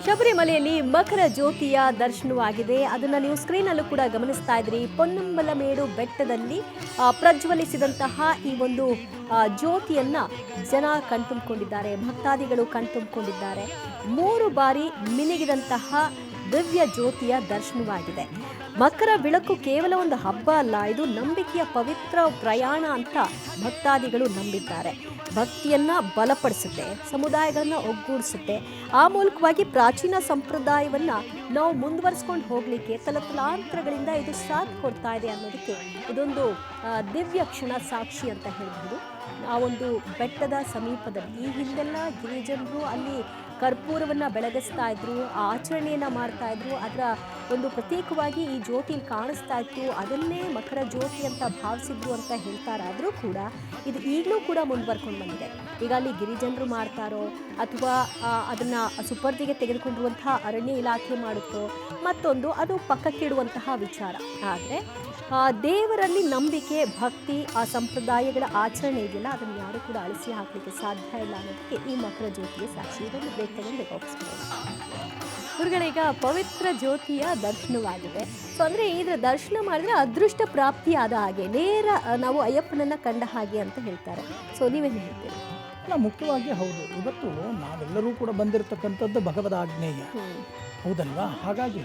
ಶಬರಿಮಲೆಯಲ್ಲಿ ಮಕರ ಜ್ಯೋತಿಯ ದರ್ಶನವಾಗಿದೆ. ಅದನ್ನ ನೀವು ಸ್ಕ್ರೀನಲ್ಲೂ ಕೂಡ ಗಮನಿಸ್ತಾ ಇದ್ರಿ. ಪೊನ್ನಂಬಲಮೇಡು ಬೆಟ್ಟದಲ್ಲಿ ಪ್ರಜ್ವಲಿಸಿದಂತಹ ಈ ಒಂದು ಜ್ಯೋತಿಯನ್ನ ಜನ ಕಣ್ತುಂಬಿಕೊಂಡಿದ್ದಾರೆ, ಭಕ್ತಾದಿಗಳು ಕಣ್ತುಂಬಿಕೊಂಡಿದ್ದಾರೆ. 3 ಬಾರಿ ಮಿನುಗಿದಂತಹ ದಿವ್ಯ ಜ್ಯೋತಿಯ ದರ್ಶನವಾಗಿದೆ. ಮಕರ ಬೆಳಕು ಕೇವಲ ಒಂದು ಹಬ್ಬ ಅಲ್ಲ, ಇದು ನಂಬಿಕೆಯ ಪವಿತ್ರ ಪ್ರಯಾಣ ಅಂತ ಭಕ್ತಾದಿಗಳು ನಂಬಿದ್ದಾರೆ. ಭಕ್ತಿಯನ್ನ ಬಲಪಡಿಸುತ್ತೆ, ಸಮುದಾಯಗಳನ್ನ ಒಗ್ಗೂಡಿಸುತ್ತೆ. ಆ ಮೂಲಕವಾಗಿ ಪ್ರಾಚೀನ ಸಂಪ್ರದಾಯವನ್ನ ನಾವು ಮುಂದುವರಿಸ್ಕೊಂಡು ಹೋಗ್ಲಿಕ್ಕೆ ತಲತಲಾಂತರಗಳಿಂದ ಇದು ಸಾಥ್ ಕೊಡ್ತಾ ಇದೆ ಅನ್ನೋದಕ್ಕೆ ಇದೊಂದು ದಿವ್ಯ ಕ್ಷಣ ಸಾಕ್ಷಿ ಅಂತ ಹೇಳ್ಬೋದು. ಆ ಒಂದು ಬೆಟ್ಟದ ಸಮೀಪದಲ್ಲಿ ಈ ಹಿಂದೆಲ್ಲ ಗಿರಿಜನರು ಅಲ್ಲಿ ಕರ್ಪೂರವನ್ನು ಬೆಳಗಿಸ್ತಾ ಇದ್ರು, ಆಚರಣೆಯನ್ನು ಮಾಡ್ತಾ ಇದ್ರು. ಅದರ ಒಂದು ಪ್ರತ್ಯೇಕವಾಗಿ ಈ ಜ್ಯೋತಿಲಿ ಕಾಣಿಸ್ತಾ ಇತ್ತು. ಅದನ್ನೇ ಮಕರ ಜ್ಯೋತಿ ಅಂತ ಭಾವಿಸಿದ್ರು ಅಂತ ಹೇಳ್ತಾರಾದರೂ ಕೂಡ ಇದು ಈಗಲೂ ಕೂಡ ಮುಂದುವರ್ಕೊಂಡು ಬಂದಿದೆ. ಈಗ ಅಲ್ಲಿ ಗಿರಿಜನರು ಮಾಡ್ತಾರೋ ಅಥವಾ ಅದನ್ನು ಸುಪರ್ದಿಗೆ ತೆಗೆದುಕೊಂಡಿರುವಂತಹ ಅರಣ್ಯ ಇಲಾಖೆ ಮಾಡುತ್ತೋ ಮತ್ತೊಂದು, ಅದು ಪಕ್ಕಕ್ಕಿಡುವಂತಹ ವಿಚಾರ. ಆದರೆ ದೇವರಲ್ಲಿ ನಂಬಿಕೆ, ಭಕ್ತಿ, ಆ ಸಂಪ್ರದಾಯಗಳ ಆಚರಣೆ ಇದೆಯಲ್ಲ, ಅದನ್ನು ಯಾರು ಕೂಡ ಅಳಿಸಿ ಹಾಕಲಿಕ್ಕೆ ಸಾಧ್ಯ ಇಲ್ಲ ಅನ್ನೋದಕ್ಕೆ ಈ ಮಕರ ಜ್ಯೋತಿಯ ಸಾಕ್ಷಿ. ಇದನ್ನು ಬ್ರೇಕ್ ತಗೊಂಡು ಗುರುಗಳೀಗ ಪವಿತ್ರ ಜ್ಯೋತಿಯ ದರ್ಶನವಾಗಿದೆ. ಸೊ ಅಂದರೆ ಇದರ ದರ್ಶನ ಮಾಡಿದ್ರೆ ಅದೃಷ್ಟ ಪ್ರಾಪ್ತಿ ಆದ ಹಾಗೆ, ನೇರ ನಾವು ಅಯ್ಯಪ್ಪನನ್ನ ಕಂಡ ಹಾಗೆ ಅಂತ ಹೇಳ್ತಾರೆ. ಸೊ ನೀವೇನು ಹೇಳ್ತೀರಿ? ಮುಖ್ಯವಾಗಿ ಹೌದು. ಇವತ್ತು ನಾವೆಲ್ಲರೂ ಕೂಡ ಬಂದಿರತಕ್ಕಂಥದ್ದು ಭಗವದ್ ಆಜ್ಞೇಯ, ಹೌದಲ್ವಾ? ಹಾಗಾಗಿ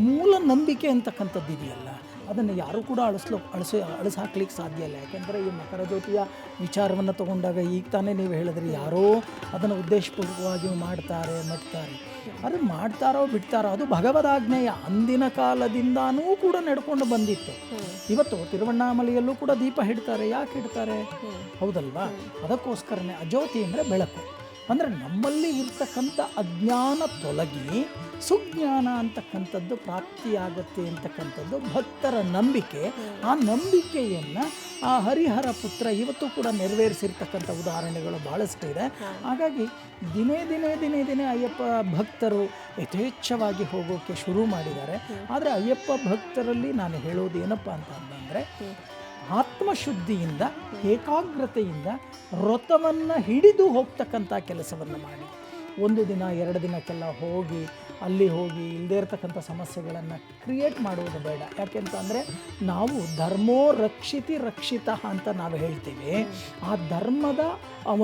ಮೂಲ ನಂಬಿಕೆ ಅಂತಕ್ಕಂಥದ್ದು ಇದೆಯಲ್ಲ, ಅದನ್ನು ಯಾರೂ ಕೂಡ ಅಳಿಸಿ ಹಾಕ್ಲಿಕ್ಕೆ ಸಾಧ್ಯ ಇಲ್ಲ. ಯಾಕೆಂದರೆ ಈ ಮಕರ ಜ್ಯೋತಿಯ ವಿಚಾರವನ್ನು ತಗೊಂಡಾಗ ಈಗ ತಾನೇ ನೀವು ಹೇಳಿದ್ರಿ, ಯಾರೋ ಅದನ್ನು ಉದ್ದೇಶಪೂರ್ವಕವಾಗಿ ಮಾಡ್ತಾರೆ, ಅದು ಮಾಡ್ತಾರೋ ಬಿಡ್ತಾರೋ, ಅದು ಭಗವದಾಜ್ಞೆಯ ಅಂದಿನ ಕಾಲದಿಂದಾನೂ ಕೂಡ ನಡ್ಕೊಂಡು ಬಂದಿತ್ತು. ಇವತ್ತು ತಿರುವಣ್ಣಾಮಲೆಯಲ್ಲೂ ಕೂಡ ದೀಪ ಇಡ್ತಾರೆ. ಯಾಕೆ ಇಡ್ತಾರೆ? ಹೌದಲ್ವಾ? ಅದಕ್ಕೋಸ್ಕರನೇ ಅಜ್ಯೋತಿ ಅಂದರೆ ಬೆಳಕು. ಅಂದರೆ ನಮ್ಮಲ್ಲಿ ಇರ್ತಕ್ಕಂಥ ಅಜ್ಞಾನ ತೊಲಗಿ ಸುಜ್ಞಾನ ಅಂತಕ್ಕಂಥದ್ದು ಪ್ರಾಪ್ತಿಯಾಗತ್ತೆ ಅಂತಕ್ಕಂಥದ್ದು ಭಕ್ತರ ನಂಬಿಕೆ. ಆ ನಂಬಿಕೆಯನ್ನು ಆ ಹರಿಹರ ಪುತ್ರ ಇವತ್ತು ಕೂಡ ನೆರವೇರಿಸಿರ್ತಕ್ಕಂಥ ಉದಾಹರಣೆಗಳು ಭಾಳಷ್ಟು ಇದೆ. ಹಾಗಾಗಿ ದಿನೇ ದಿನೇ ಅಯ್ಯಪ್ಪ ಭಕ್ತರು ಯಥೇಚ್ಛವಾಗಿ ಹೋಗೋಕ್ಕೆ ಶುರು ಮಾಡಿದ್ದಾರೆ. ಆದರೆ ಅಯ್ಯಪ್ಪ ಭಕ್ತರಲ್ಲಿ ನಾನು ಹೇಳೋದು ಏನಪ್ಪ ಅಂತಂದರೆ, ಆತ್ಮಶುದ್ಧಿಯಿಂದ, ಏಕಾಗ್ರತೆಯಿಂದ ವ್ರತವನ್ನು ಹಿಡಿದು ಹೋಗ್ತಕ್ಕಂಥ ಕೆಲಸವನ್ನು ಮಾಡಿ. 1 ದಿನ 2 ದಿನಕ್ಕೆಲ್ಲ ಹೋಗಿ ಇಲ್ಲದೇ ಇರತಕ್ಕಂಥ ಸಮಸ್ಯೆಗಳನ್ನು ಕ್ರಿಯೇಟ್ ಮಾಡುವುದು ಬೇಡ. ಯಾಕೆಂತಂದರೆ ನಾವು ಧರ್ಮೋ ರಕ್ಷಿತ ಅಂತ ನಾವು ಹೇಳ್ತೀವಿ. ಆ ಧರ್ಮದ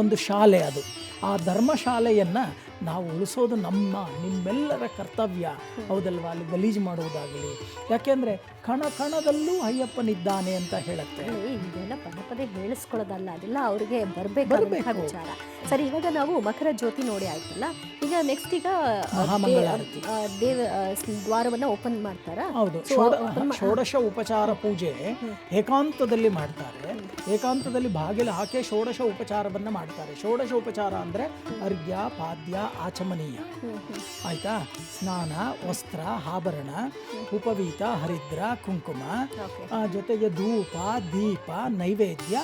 ಒಂದು ಶಾಲೆ ಅದು. ಆ ಧರ್ಮಶಾಲೆಯನ್ನು ನಾವು ಉಳಿಸೋದು ನಿಮ್ಮೆಲ್ಲರ ಕರ್ತವ್ಯ, ಹೌದಲ್ವಾ? ಅಲ್ಲಿ ಗಲೀಜು ಮಾಡುವುದಾಗಲಿ. ಯಾಕೆಂದರೆ ಕಣದಲ್ಲೂ ಅಯ್ಯಪ್ಪನಿದ್ದಾನೆ ಅಂತ ಹೇಳುತ್ತೆ. ಇದೆಲ್ಲ ಪದೇ ಹೇಳಿಸ್ಕೊಳ್ಳೋದಲ್ಲ, ಅದೆಲ್ಲ ಅವ್ರಿಗೆ ಬರಬೇಕು ವಿಚಾರ. ಸರಿ, ಇವಾಗ ನಾವು ಮಕರ ಜ್ಯೋತಿ ನೋಡಿ ಆಯ್ತಲ್ಲ, ಈಗ ನೆಕ್ಸ್ಟ್ ಈಗ ದ್ವಾರವನ್ನು ಓಪನ್ ಮಾಡ್ತಾರಾ? ಹೌದು. ಷೋಡಶ ಉಪಚಾರ ಪೂಜೆ ಏಕಾಂತದಲ್ಲಿ ಮಾಡ್ತಾರೆ. ಏಕಾಂತದಲ್ಲಿ ಬಾಗಿಲು ಹಾಕಿ ಷೋಡಶ ಉಪಚಾರವನ್ನು ಮಾಡ್ತಾರೆ. ಷೋಡಶ ಉಪಚಾರ ಅಂದರೆ ಅರ್ಘ್ಯ, ಪಾದ್ಯ, ಆಚಮನೀಯ, ಆಯ್ತಾ? ಸ್ನಾನ, ವಸ್ತ್ರ, ಆಭರಣ, ಉಪವೀತ, ಹರಿದ್ರ, ಕುಂಕುಮ, ಜೊತೆಗೆ ಧೂಪ, ದೀಪ, ನೈವೇದ್ಯ,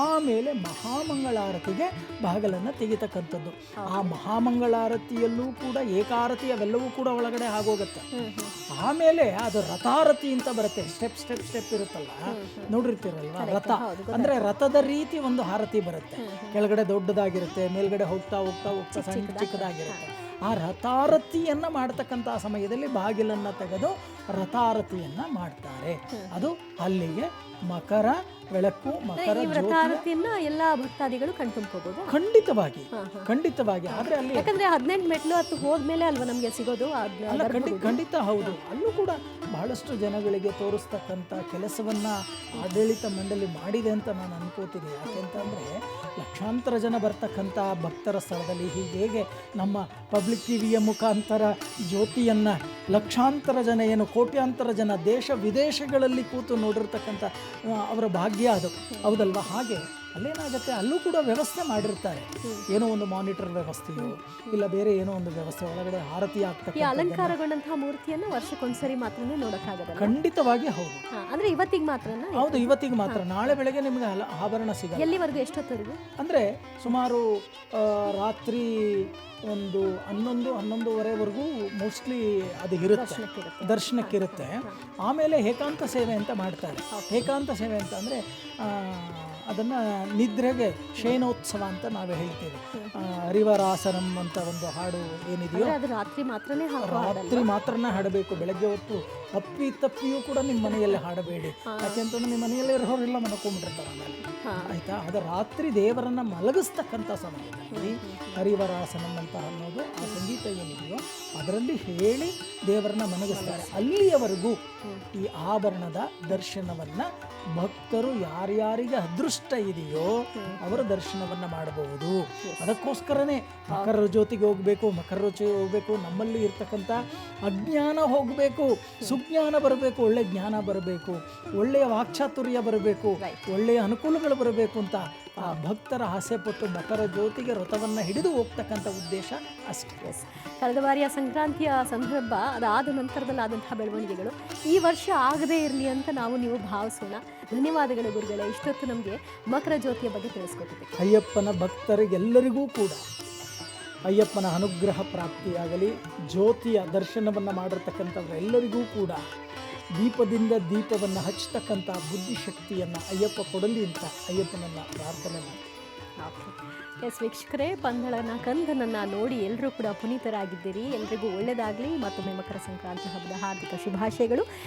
ಆಮೇಲೆ ಮಹಾಮಂಗಳಾರತಿಗೆ ಬಾಗಿಲನ್ನು ತೆಗಿತಕ್ಕಂಥದ್ದು. ಆ ಮಹಾಮಂಗಳಾರತಿಯಲ್ಲೂ ಕೂಡ ಏಕಾರತಿ ಅವೆಲ್ಲವೂ ಕೂಡ ಒಳಗಡೆ ಆಗೋಗುತ್ತೆ. ಆಮೇಲೆ ಅದು ರಥಾರತಿ ಅಂತ ಬರುತ್ತೆ. ಸ್ಟೆಪ್ ಇರುತ್ತಲ್ಲ, ನೋಡಿರ್ತೀರಲ್ವಾ? ರಥ ಅಂದ್ರೆ ರಥದ ರೀತಿ ಒಂದು ಆರತಿ ಬರುತ್ತೆ. ಕೆಳಗಡೆ ದೊಡ್ಡದಾಗಿರುತ್ತೆ, ಮೇಲ್ಗಡೆ ಹೋಗ್ತಾ ಸಣ್ಣ ಚಿಕ್ಕದಾಗಿರುತ್ತೆ. ಆ ರಥಾರತಿಯನ್ನು ಮಾಡ್ತಕ್ಕಂಥ ಸಮಯದಲ್ಲಿ ಬಾಗಿಲನ್ನು ತೆಗೆದು ರಥಾರತಿಯನ್ನು ಮಾಡ್ತಾರೆ. ಅದು ಅಲ್ಲಿಗೆ ಮಕರ ಬೆಳಕು, ಮಕರ ರಥಾರತಿಯನ್ನ ಎಲ್ಲ ಭಕ್ತಾದಿಗಳು ಕಣ್ತುಂಬ್ಕೋಬಹುದು. ಖಂಡಿತವಾಗಿ. ಆದ್ರೆ ಅಲ್ಲಿ ಯಾಕಂದ್ರೆ 18 ಮೆಟ್ಲು ಹತ್ತು ಹೋದ್ಮೇಲೆ ಅಲ್ವಾ ನಮ್ಗೆ ಸಿಗೋದು. ಖಂಡಿತ ಹೌದು. ಅಲ್ಲೂ ಕೂಡ ಬಹಳಷ್ಟು ಜನಗಳಿಗೆ ತೋರಿಸ್ತಕ್ಕಂಥ ಕೆಲಸವನ್ನ ಆಡಳಿತ ಮಂಡಳಿ ಮಾಡಿದೆ ಅಂತ ನಾನು ಅನ್ಕೋತೀನಿ. ಯಾಕೆಂತಂದ್ರೆ ಲಕ್ಷಾಂತರ ಜನ ಬರ್ತಕ್ಕಂಥ ಭಕ್ತರ ಸ್ಥಳದಲ್ಲಿ ಹೇಗೆ ನಮ್ಮ ಪಬ್ಲಿಕ್ ಟಿವಿಯ ಮುಖಾಂತರ ಜ್ಯೋತಿಯನ್ನು ಲಕ್ಷಾಂತರ ಜನ, ಕೋಟ್ಯಾಂತರ ಜನ ದೇಶ ವಿದೇಶಗಳಲ್ಲಿ ಕೂತು ನೋಡಿರ್ತಕ್ಕಂಥ ಅವರ ಭಾಗ್ಯ ಅದು, ಹೌದಲ್ವಾ? ಹಾಗೆ ಅಲ್ಲೇನಾಗುತ್ತೆ, ಅಲ್ಲೂ ಕೂಡ ವ್ಯವಸ್ಥೆ ಮಾಡಿರ್ತಾರೆ. ಏನೋ ಒಂದು ಮಾನಿಟರ್ ವ್ಯವಸ್ಥೆಯೋ ಇಲ್ಲ ಬೇರೆ ಏನೋ ಒಂದು ವ್ಯವಸ್ಥೆ, ಒಳಗಡೆ ಆರತಿ ಆಗ್ತಕ್ಕಂಥ ಅಲಂಕಾರಗೊಂಡಂತಹ ಮೂರ್ತಿಯನ್ನು ವರ್ಷಕ್ಕೊಂದ್ಸರಿ ಮಾತ್ರನೇ ನೋಡಕ್ಕಾಗಲ್ಲ. ಖಂಡಿತವಾಗಿ ಹೌದು. ಅಂದ್ರೆ ಇವತ್ತಿಗೆ ಮಾತ್ರ? ಹೌದು, ಇವತ್ತಿಗೆ ಮಾತ್ರ. ನಾಳೆ ಬೆಳಗ್ಗೆ ನಿಮಗೆ ಆಭರಣ ಸಿಗಲ್ಲ. ಎಲ್ಲಿವರೆಗೂ? ಎಷ್ಟೊತ್ತವರೆಗೂ? ಅಂದ್ರೆ ಸುಮಾರು ರಾತ್ರಿ ಒಂದು 11-11:30ವರೆಗೂ ಮೋಸ್ಟ್ಲಿ ಅದು ಇರುತ್ತೆ, ದರ್ಶನಕ್ಕಿರುತ್ತೆ. ಆಮೇಲೆ ಏಕಾಂತ ಸೇವೆ ಅಂತ ಮಾಡ್ತಾರೆ. ಏಕಾಂತ ಸೇವೆ ಅಂತ ಅಂದರೆ ಅದನ್ನು ನಿದ್ರೆಗೆ ಶಯನೋತ್ಸವ ಅಂತ ನಾವು ಹೇಳ್ತೇವೆ. ಹರಿವರಾಸನಂ ಅಂತ ಒಂದು ಹಾಡು ಏನಿದೆಯೋ ಅದು ರಾತ್ರಿ ಮಾತ್ರನೇ ರಾತ್ರಿ ಮಾತ್ರನೇ ಹಾಡಬೇಕು. ಬೆಳಗ್ಗೆ ಹೊತ್ತು ತಪ್ಪಿಯೂ ಕೂಡ ನಿಮ್ಮ ಮನೆಯಲ್ಲಿ ಹಾಡಬೇಡಿ. ಯಾಕೆಂತಂದ್ರೆ ನಿಮ್ಮ ಮನೆಯಲ್ಲೇ ಇರೋರೆಲ್ಲ ಮಲ್ಕೊಂಡ್ಬಿಟ್ಟಿರ್ತಾರೆ ಆಮೇಲೆ, ಆಯ್ತಾ. ಅದು ರಾತ್ರಿ ದೇವರನ್ನ ಮಲಗಿಸ್ತಕ್ಕಂಥ ಸಮಯದಲ್ಲಿ ಹರಿವರಾಸನಂ ಅಂತ ಅನ್ನೋದು ಆ ಸಂಗೀತ ಏನಿದೆಯೋ ಅದರಲ್ಲಿ ಹೇಳಿ ದೇವರನ್ನ ಮಲಗಿಸ್ತಾರೆ. ಅಲ್ಲಿಯವರೆಗೂ ಈ ಆಭರಣದ ದರ್ಶನವನ್ನ ಭಕ್ತರು ಯಾರ್ಯಾರಿಗೆ ಅದೃಷ್ಟ ಇದೆಯೋ ಅವರ ದರ್ಶನವನ್ನ ಮಾಡಬಹುದು. ಅದಕ್ಕೋಸ್ಕರನೇ ಮಕರ ಜ್ಯೋತಿಗೆ ಹೋಗ್ಬೇಕು, ನಮ್ಮಲ್ಲಿ ಇರ್ತಕ್ಕಂಥ ಅಜ್ಞಾನ ಹೋಗಬೇಕು, ಸುಜ್ಞಾನ ಬರಬೇಕು, ಒಳ್ಳೆ ಜ್ಞಾನ ಬರಬೇಕು, ಒಳ್ಳೆಯ ವಾಕ್ಚಾತುರ್ಯ ಬರಬೇಕು, ಒಳ್ಳೆಯ ಅನುಕೂಲಗಳು ಬರಬೇಕು ಅಂತ ಆ ಭಕ್ತರ ಆಸೆ ಪಟ್ಟು ಮಕರ ಜ್ಯೋತಿಗೆ ವ್ರತವನ್ನ ಹಿಡಿದು ಹೋಗ್ತಕ್ಕಂಥ ಉದ್ದೇಶ ಅಷ್ಟೇ. ಕಳೆದ ಬಾರಿಯ ಸಂಕ್ರಾಂತಿಯ ಸಂದರ್ಭ ಅದಾದ ನಂತರದಲ್ಲಾದಂತಹ ಬೆಳವಣಿಗೆಗಳು ಈ ವರ್ಷ ಆಗದೇ ಇರಲಿ ಅಂತ ನೀವು ಭಾವಿಸೋಣ. ಧನ್ಯವಾದಗಳು ಗುರುಗಳೇ, ಇಷ್ಟೊತ್ತು ನಮಗೆ ಮಕರ ಜ್ಯೋತಿಯ ಬಗ್ಗೆ ತಿಳಿಸ್ಕೊಟ್ಟಿದ್ದೀವಿ. ಅಯ್ಯಪ್ಪನ ಭಕ್ತರಿಗೆಲ್ಲರಿಗೂ ಕೂಡ ಅಯ್ಯಪ್ಪನ ಅನುಗ್ರಹ ಪ್ರಾಪ್ತಿಯಾಗಲಿ. ಜ್ಯೋತಿಯ ದರ್ಶನವನ್ನು ಮಾಡಿರ್ತಕ್ಕಂಥವರೆಲ್ಲರಿಗೂ ಕೂಡ ದೀಪದಿಂದ ದೀಪವನ್ನು ಹಚ್ಚತಕ್ಕಂಥ ಬುದ್ಧಿಶಕ್ತಿಯನ್ನು ಅಯ್ಯಪ್ಪ ಕೊಡಲಿ ಅಂತ ಅಯ್ಯಪ್ಪನನ್ನು ಪ್ರಾರ್ಥನೆ ಮಾಡಿ. ಎಸ್ ವೀಕ್ಷಕರೇ, ಪಂದಳನ ಕಂದನನ್ನು ನೋಡಿ ಎಲ್ಲರೂ ಕೂಡ ಪುನೀತರಾಗಿದ್ದೀರಿ. ಎಲ್ರಿಗೂ ಒಳ್ಳೆಯದಾಗಲಿ. ಮತ್ತೊಮ್ಮೆ ಮಕರ ಸಂಕ್ರಾಂತಿ ಹಬ್ಬದ ಹಾರ್ದಿಕ ಶುಭಾಶಯಗಳು.